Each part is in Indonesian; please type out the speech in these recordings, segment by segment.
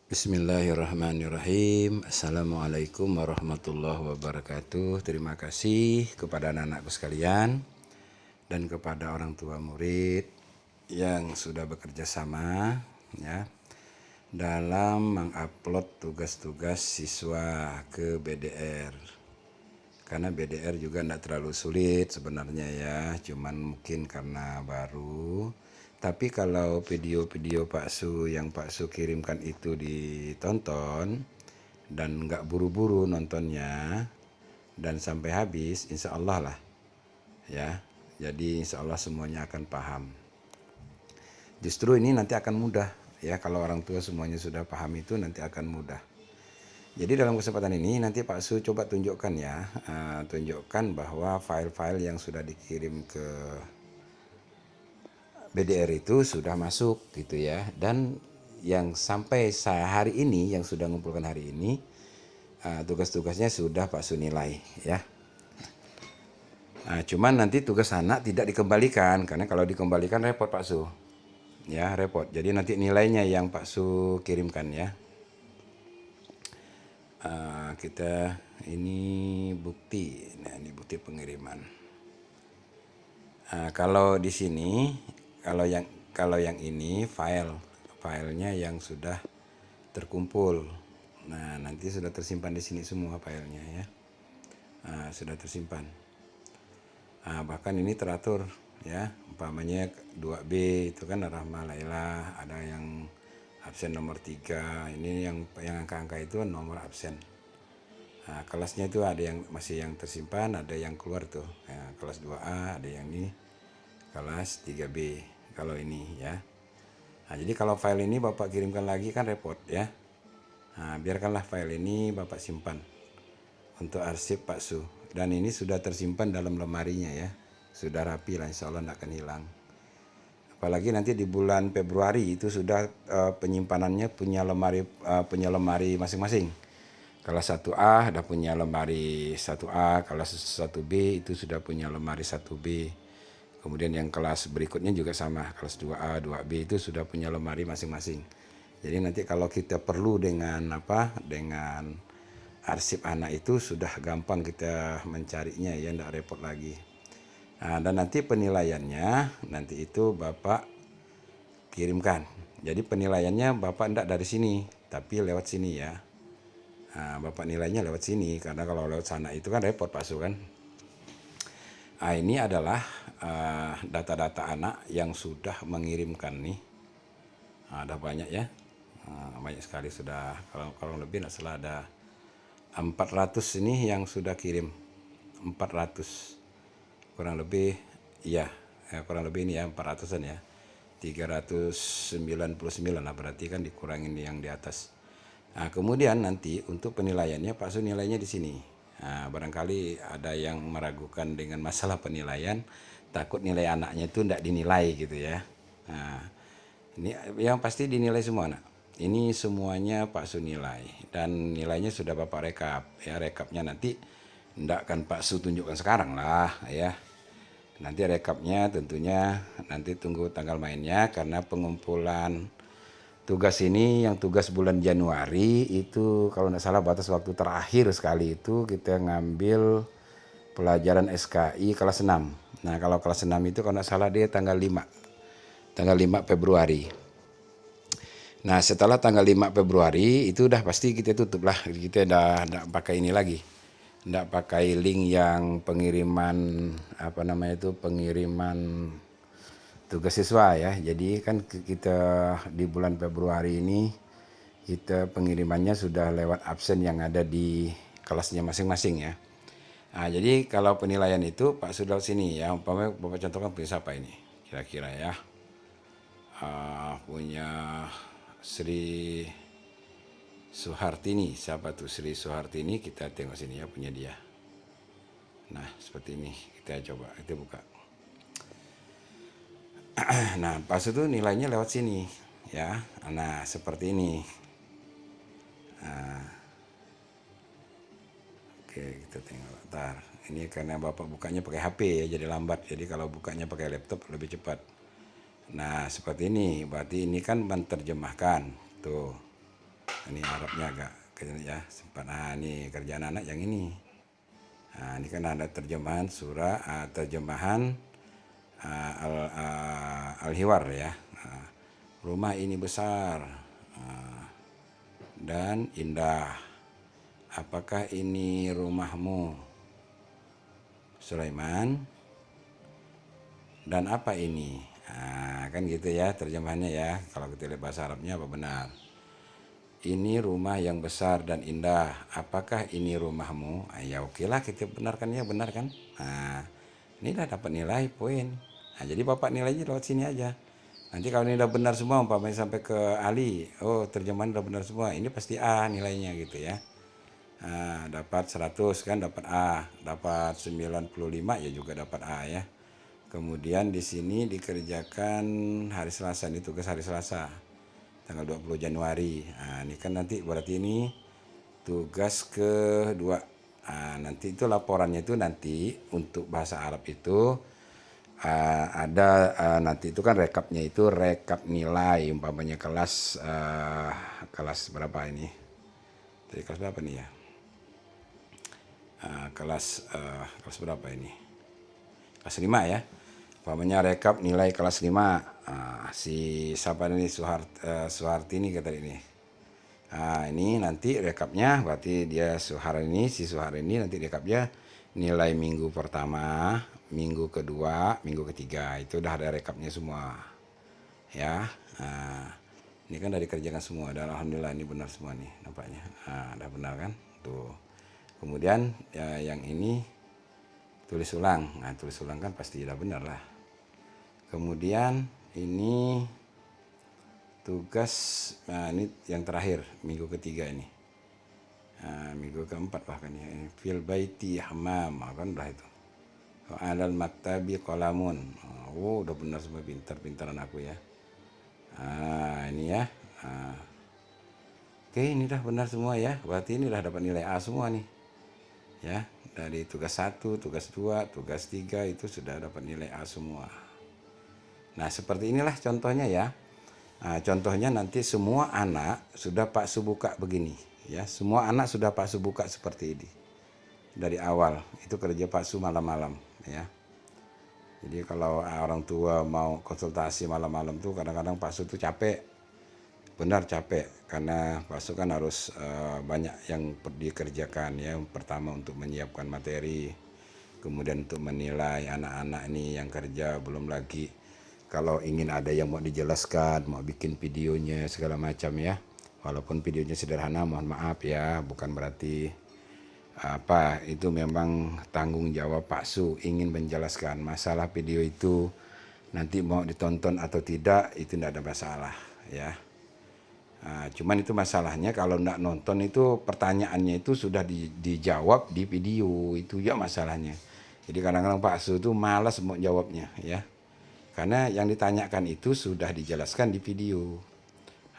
Bismillahirrahmanirrahim. Assalamualaikum warahmatullahi wabarakatuh. Terima kasih kepada anak-anakku sekalian dan kepada orang tua murid yang sudah bekerja sama ya dalam mengupload tugas-tugas siswa ke BDR. Karena BDR juga tidak terlalu sulit sebenarnya ya, cuman mungkin karena baru. Tapi kalau video-video Pak Su yang Pak Su kirimkan itu ditonton dan nggak buru-buru nontonnya dan sampai habis, insya Allah lah ya. Jadi insya Allah semuanya akan paham. Justru ini nanti akan mudah ya, kalau orang tua semuanya sudah paham itu nanti akan mudah. Jadi dalam kesempatan ini nanti Pak Su coba tunjukkan ya, tunjukkan bahwa file-file yang sudah dikirim ke BDR itu sudah masuk gitu ya. Dan yang sampai hari ini, yang sudah mengumpulkan hari ini, tugas-tugasnya sudah Pak Su nilai ya. Cuman nanti tugas anak tidak dikembalikan, karena kalau dikembalikan repot Pak Su. Ya repot, jadi nanti nilainya yang Pak Su kirimkan ya. Kita ini bukti, nah ini bukti pengiriman. Kalau di sini, kalau yang ini filenya yang sudah terkumpul. Nah nanti sudah tersimpan di sini semua filenya ya, sudah tersimpan. Bahkan ini teratur ya, umpamanya 2B itu kan Rahma Laila, ada yang absen nomor 3, ini yang angka-angka itu nomor absen. Kelasnya itu ada yang masih yang tersimpan, ada yang keluar tuh ya, kelas 2A, ada yang ini kelas 3B kalau ini ya. Jadi kalau file ini Bapak kirimkan lagi kan repot ya. Biarkanlah file ini Bapak simpan untuk arsip Pak Su, dan ini sudah tersimpan dalam lemarinya ya, sudah rapi lah, insya Allah tidak akan hilang. Apalagi nanti di bulan Februari itu sudah penyimpanannya punya lemari masing-masing. Kelas 1A sudah punya lemari 1A, kelas 1B itu sudah punya lemari 1B. Kemudian yang kelas berikutnya juga sama, kelas 2A, 2B itu sudah punya lemari masing-masing. Jadi nanti kalau kita perlu dengan arsip anak itu sudah gampang kita mencarinya ya, tidak repot lagi. Dan nanti penilaiannya nanti itu Bapak kirimkan. Jadi penilaiannya Bapak tidak dari sini, tapi lewat sini ya. Bapak nilainya lewat sini, karena kalau lewat sana itu kan repot Pak Su kan. Ini adalah data-data anak yang sudah mengirimkan nih. Ada banyak ya, banyak sekali sudah, kalau lebih tidak salah ada 400 ini yang sudah kirim, 400 kurang lebih ya, kurang lebih ini ya 400-an ya, 399 lah berarti kan, dikurangin yang di atas. Kemudian nanti untuk penilaiannya Pak Su nilainya di sini. Barangkali ada yang meragukan dengan masalah penilaian, takut nilai anaknya itu tidak dinilai gitu ya. Ini yang pasti dinilai semua anak. Ini semuanya Pak Su nilai, dan nilainya sudah Bapak rekap ya. Rekapnya nanti tidak akan Pak Su tunjukkan sekarang lah ya. Nanti rekapnya tentunya nanti tunggu tanggal mainnya, karena pengumpulan tugas ini yang tugas bulan Januari itu kalau tidak salah batas waktu terakhir sekali itu kita ngambil pelajaran SKI kelas 6. Nah kalau kelas 6 itu kalau tidak salah dia tanggal 5 Februari. Nah setelah tanggal 5 Februari itu udah pasti kita tutup lah, kita udah tidak pakai ini lagi, tidak pakai link yang pengiriman pengiriman tugas siswa ya. Jadi kan kita di bulan Februari ini kita pengirimannya sudah lewat absen yang ada di kelasnya masing-masing ya. Jadi kalau penilaian itu Pak sudah sini ya, umpamanya Bapak contohkan punya siapa ini kira-kira ya, punya Sri Suhartini, siapa tuh Sri Suhartini, kita tengok sini ya, punya dia. Nah seperti ini, kita coba kita buka. Nah pas itu nilainya lewat sini ya. Nah seperti ini. Oke kita tengok bentar. Ini karena Bapak bukanya pakai HP ya, jadi lambat. Jadi kalau bukanya pakai laptop lebih cepat. Nah seperti ini, berarti ini kan menerjemahkan tuh. Ini Arabnya agak ya simpan. Nah, ini kerjaan anak yang ini. Nah, ini kan ada terjemahan surah, terjemahan Al-Hiwar ya. Nah, rumah ini besar dan indah. Apakah ini rumahmu, Sulaiman? Dan apa ini? Nah, kan gitu ya terjemahannya ya. Kalau kita lihat bahasa Arabnya apa benar? Ini rumah yang besar dan indah. Apakah ini rumahmu? Ya oke lah kita benarkan ya, benar kan? Nah, ini udah dapat nilai poin. Nah, jadi Bapak nilainya lewat sini aja. Nanti kalau ini udah benar semua, umpamanya sampai ke Ali, oh terjemahan udah benar semua, ini pasti A nilainya gitu ya. Nah, dapat 100 kan, dapat A, dapat 95 ya juga dapat A ya. Kemudian di sini dikerjakan hari Selasa, ini tugas hari Selasa, tanggal 20 Januari. Nah, ini kan nanti berarti ini tugas kedua. Nah, nanti itu laporannya itu nanti untuk bahasa Arab itu ada nanti itu kan rekapnya itu rekap nilai umpamanya kelas berapa ini? Dari kelas berapa nih ya? Kelas berapa ini? Kelas 5 ya. Umpamanya rekap nilai kelas 5. Si siapa ini Suharti ini kata ini. Ini nanti rekapnya berarti dia si Suhar ini nanti rekapnya nilai minggu pertama, minggu kedua, minggu ketiga. Itu udah ada rekapnya semua. Ya. Ini kan dari kerjakan semua dan alhamdulillah ini benar semua nih nampaknya. Udah benar kan? Tuh. Kemudian ya, yang ini tulis ulang. Nah, tulis ulang kan pasti udah benar lah. Kemudian ini tugas, nah ini yang terakhir minggu ketiga ini. Minggu keempat bahkan ya. Fil baiti hammam, kan udah itu. Alal maktabi qalamun. Oh, udah benar semua, pintar-pintaran aku ya. Ini ya. Oke, ini udah benar semua ya. Berarti ini udah dapat nilai A semua nih. Ya, dari tugas 1, tugas 2, tugas 3 itu sudah dapat nilai A semua. Nah, seperti inilah contohnya ya. Contohnya nanti semua anak sudah Pak Su buka begini ya. Semua anak sudah Pak Su buka seperti ini. Dari awal itu kerja Pak Su malam-malam ya. Jadi kalau orang tua mau konsultasi malam-malam tuh kadang-kadang Pak Su tuh capek. Benar capek karena Pak Su kan harus banyak yang dikerjakan ya. Pertama untuk menyiapkan materi, kemudian untuk menilai anak-anak ini yang kerja, belum lagi kalau ingin ada yang mau dijelaskan, mau bikin videonya segala macam ya. Walaupun videonya sederhana, mohon maaf ya, bukan berarti itu memang tanggung jawab Pak Su ingin menjelaskan masalah video itu nanti mau ditonton atau tidak itu tidak ada masalah ya. Cuman itu masalahnya kalau nggak nonton itu pertanyaannya itu sudah dijawab di video itu ya masalahnya. Jadi kadang-kadang Pak Su tuh malas mau jawabnya ya. Karena yang ditanyakan itu sudah dijelaskan di video.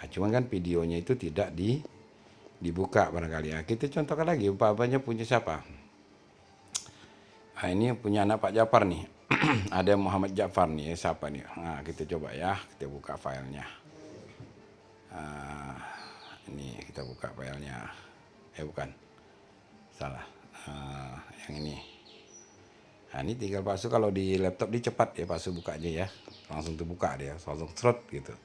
Cuman kan videonya itu tidak dibuka barangkali ya. Kita contohkan lagi umpamanya punya siapa? Ini punya anak Pak Jafar nih. Ada Muhammad Jafar nih, siapa nih? Nah, kita coba ya, kita buka filenya. Ini kita buka filenya. Bukan. Salah. Yang ini. Nah, ini tinggal Pak Su kalau di laptop dia cepat ya, Pak Su buka aja ya. Langsung terbuka dia, langsung serot gitu.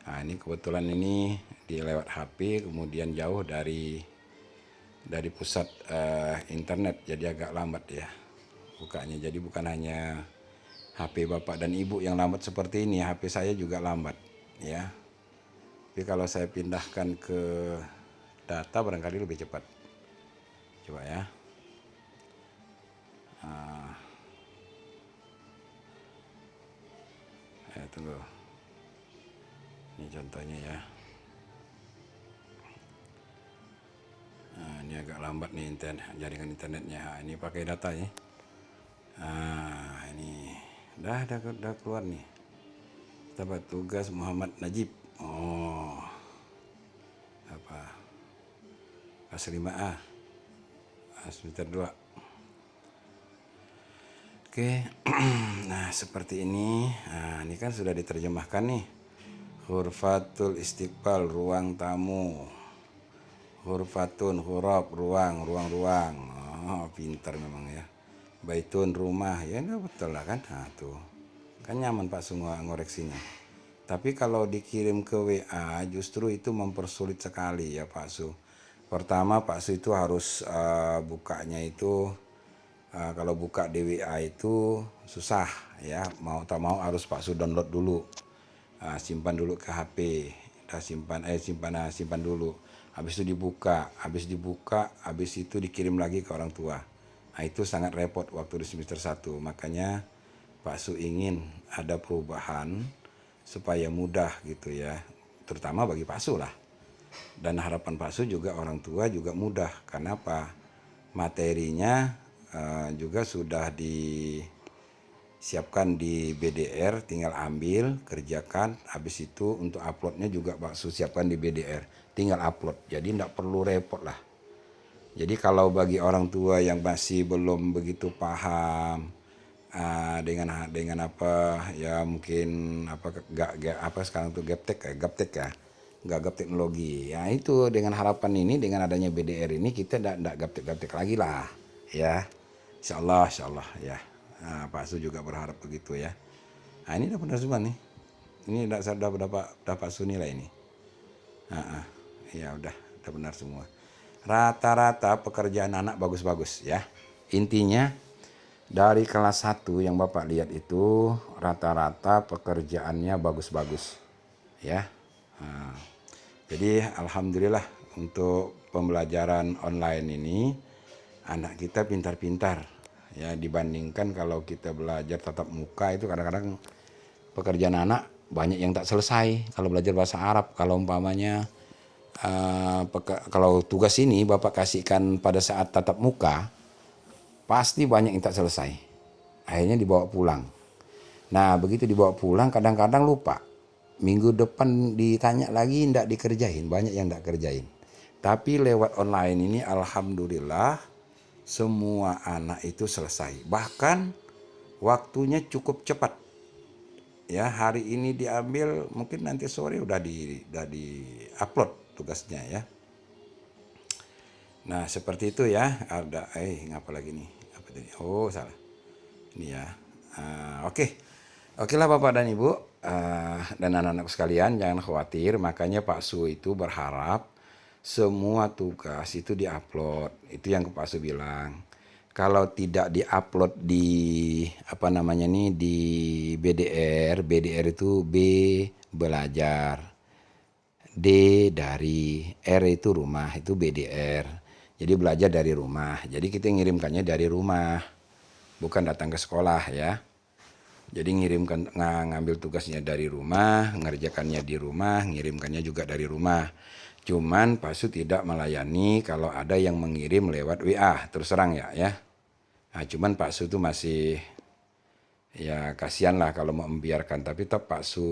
Nah, ini kebetulan ini di lewat HP, kemudian jauh dari pusat internet, jadi agak lambat ya bukanya. Jadi bukan hanya HP Bapak dan Ibu yang lambat seperti ini, HP saya juga lambat ya. Tapi kalau saya pindahkan ke data barangkali lebih cepat. Coba ya. Tunggu. Ini contohnya ya. Ini agak lambat nih jaringan internetnya. Ini pakai data ya. Ini udah keluar nih. Kita buat tugas Muhammad Najib. Oh, apa? Kelas 5A, semester 2. Oke, nah seperti ini. Nah, ini kan sudah diterjemahkan nih. Hurfatul Istiqbal, ruang tamu. Hurfatun, huruf, ruang, ruang. Oh, pintar memang ya. Baitun, rumah. Ya, ini betul lah kan. Nah, tuh. Kan nyaman Pak Su ngoreksinya. Tapi kalau dikirim ke WA justru itu mempersulit sekali ya Pak Su. Pertama Pak Su itu harus bukanya itu kalau buka di WA itu susah ya. Mau tak mau harus Pak Su download dulu. Simpan dulu ke HP. Simpan dulu. Habis itu dibuka, habis itu dikirim lagi ke orang tua. Nah, itu sangat repot waktu di semester 1. Makanya Pak Su ingin ada perubahan supaya mudah gitu ya. Terutama bagi Pak Su lah. Dan harapan Pak Su juga orang tua juga mudah. Karena apa? Materinya juga sudah disiapkan di BDR, tinggal ambil, kerjakan. Habis itu untuk uploadnya juga Pak Su siapkan di BDR, tinggal upload. Jadi tidak perlu repot lah. Jadi kalau bagi orang tua yang masih belum begitu paham dengan apa ya mungkin apa sekarang tuh gaptek ya gap teknologi ya, itu dengan harapan ini dengan adanya BDR ini kita tidak gaptek lagi lah ya, insyaallah ya. Nah, Pak Su juga berharap begitu ya. Nah, ini udah benar semua nih, ini udah dapat Su nilai ini. Ya udah benar semua. Rata-rata pekerjaan anak bagus-bagus ya. Intinya dari kelas 1 yang Bapak lihat itu rata-rata pekerjaannya bagus-bagus ya. Nah, jadi alhamdulillah untuk pembelajaran online ini anak kita pintar-pintar ya, dibandingkan kalau kita belajar tatap muka itu kadang-kadang pekerjaan anak banyak yang tak selesai kalau belajar bahasa Arab. Kalau umpamanya kalau tugas ini Bapak kasihkan pada saat tatap muka, pasti banyak yang tak selesai. Akhirnya dibawa pulang. Nah, begitu dibawa pulang kadang-kadang lupa. Minggu depan ditanya lagi tidak dikerjain, banyak yang tidak kerjain. Tapi lewat online ini alhamdulillah semua anak itu selesai. Bahkan waktunya cukup cepat. Ya, hari ini diambil, mungkin nanti sore udah di-upload tugasnya ya. Nah, seperti itu ya. Ada ngapa lagi nih? Apa tadi? Oh, salah. Ini ya. Oke lah Bapak dan Ibu dan anak-anak sekalian, jangan khawatir. Makanya Pak Su itu berharap semua tugas itu diupload. Itu yang Pak Su bilang. Kalau tidak diupload di apa namanya nih di BDR itu B belajar, D dari, R itu rumah, itu BDR. Jadi belajar dari rumah. Jadi kita ngirimkannya dari rumah, bukan datang ke sekolah ya. Jadi ngambil tugasnya dari rumah, ngerjakannya di rumah, ngirimkannya juga dari rumah. Cuman Pak Su tidak melayani kalau ada yang mengirim lewat WA, terus terang ya. Nah, cuman Pak Su tuh masih ya kasihan lah kalau mau membiarkan, tapi tetap Pak Su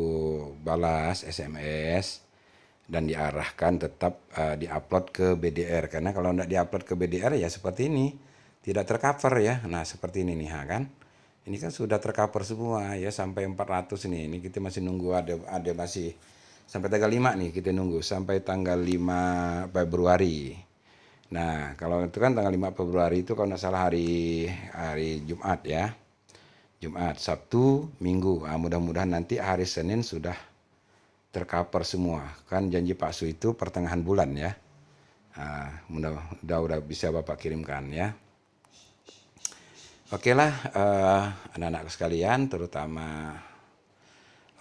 balas SMS dan diarahkan tetap diupload ke BDR. Karena kalau tidak diupload ke BDR ya seperti ini, tidak tercover ya. Nah, seperti ini nih kan. Ini kan sudah tercover semua ya sampai 400 nih. Ini kita masih nunggu ada masih sampai tanggal 5 nih kita nunggu sampai tanggal 5 Februari. Nah, kalau itu kan tanggal 5 Februari itu kalau nggak salah hari Jumat ya. Jumat, Sabtu, Minggu. Nah, mudah-mudahan nanti hari Senin sudah tercover semua. Kan janji Pak Su itu pertengahan bulan ya. Nah, udah bisa Bapak kirimkan ya. Oke lah anak-anak sekalian, terutama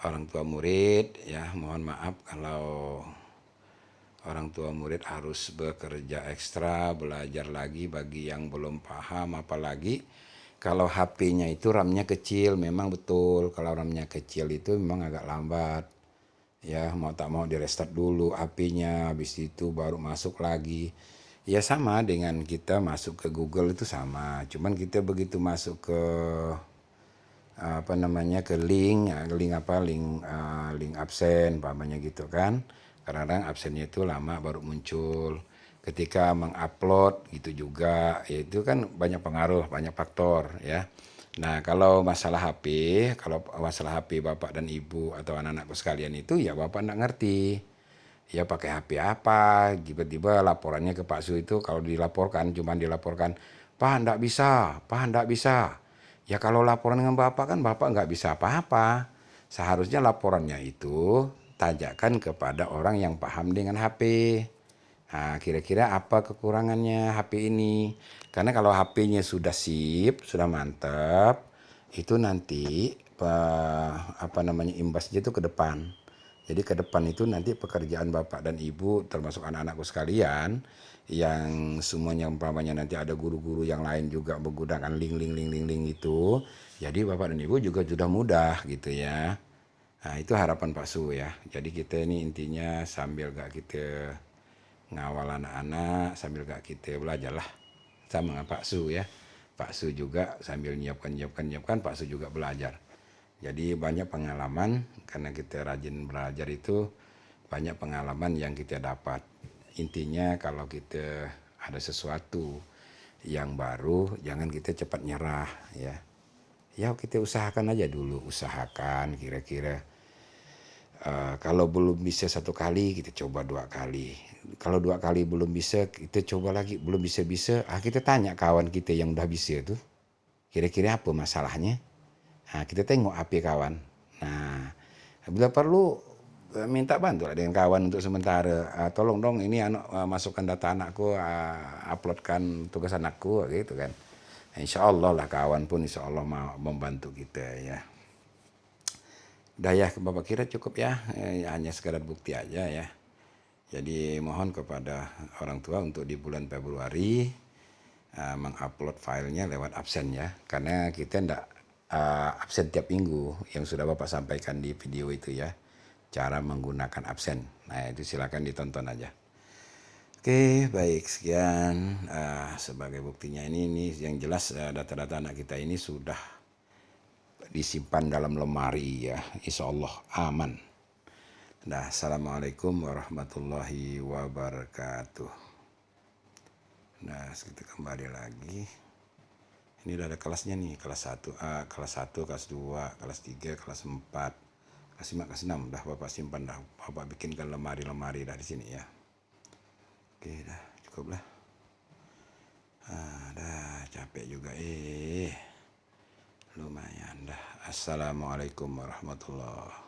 orang tua murid ya, mohon maaf kalau orang tua murid harus bekerja ekstra, belajar lagi bagi yang belum paham, apalagi kalau HP-nya itu RAM-nya kecil. Memang betul kalau RAM-nya kecil itu memang agak lambat. Ya, mau tak mau di restart dulu HP-nya, habis itu baru masuk lagi. Ya sama dengan kita masuk ke Google itu sama. Cuman kita begitu masuk ke ke link link absen pamannya gitu kan, kadang-kadang absennya itu lama baru muncul. Ketika mengupload gitu juga ya, itu kan banyak pengaruh, banyak faktor ya. Nah, kalau masalah HP Bapak dan Ibu atau anak-anakku sekalian itu ya Bapak enggak ngerti. ya pakai HP apa, tiba-tiba laporannya ke Pak Su itu kalau dilaporkan, cuma dilaporkan, Pak ndak bisa, Pak ndak bisa. Ya kalau laporan dengan Bapak kan Bapak nggak bisa apa-apa. Seharusnya laporannya itu tajakkan kepada orang yang paham dengan HP. Nah, kira-kira apa kekurangannya HP ini? Karena kalau HP-nya sudah sip, sudah mantap, itu nanti apa namanya imbasnya itu ke depan. Jadi ke depan itu nanti pekerjaan bapak dan ibu termasuk anak-anakku sekalian yang semuanya umpamanya nanti ada guru-guru yang lain juga menggunakan link itu. Jadi bapak dan ibu juga sudah mudah gitu ya. Nah itu harapan Pak Su ya. Jadi kita ini intinya sambil gak kita ngawal anak-anak sambil gak kita belajar lah sama dengan Pak Su ya. Pak Su juga sambil nyiapkan Pak Su juga belajar. Jadi banyak pengalaman karena kita rajin belajar itu banyak pengalaman yang kita dapat. Intinya kalau kita ada sesuatu yang baru jangan kita cepat nyerah ya. Ya kita usahakan aja dulu, usahakan kira-kira kalau belum bisa satu kali kita coba dua kali. Kalau dua kali belum bisa kita coba lagi, belum bisa-bisa kita tanya kawan kita yang udah bisa tuh kira-kira apa masalahnya. Nah, kita tengok HP kawan. Nah, bila perlu minta bantu dengan kawan untuk sementara. Tolong dong ini masukkan data anakku, uploadkan tugas anakku gitu kan. Insya Allah lah kawan pun insya Allah mau membantu kita ya. Udah ya Bapak kira cukup ya, hanya sekadar bukti aja ya. Jadi mohon kepada orang tua untuk di bulan Februari mengupload filenya lewat absen ya. Karena kita ndak absen tiap minggu yang sudah Bapak sampaikan di video itu ya. Cara menggunakan absen. Nah itu silakan ditonton aja. Oke baik sekian sebagai buktinya ini yang jelas data-data anak kita ini sudah disimpan dalam lemari ya. Insya Allah aman. Nah, assalamualaikum warahmatullahi wabarakatuh. Nah, kita kembali lagi. Ini udah ada kelasnya nih, kelas 1A, kelas 1, kelas 2, kelas 3, kelas 4, kelas 5, kelas 6. Dah Bapak simpan dah. Bapak bikinkan lemari-lemari dari sini ya. Oke, dah cukup lah. Dah capek juga lumayan dah. Assalamualaikum warahmatullahi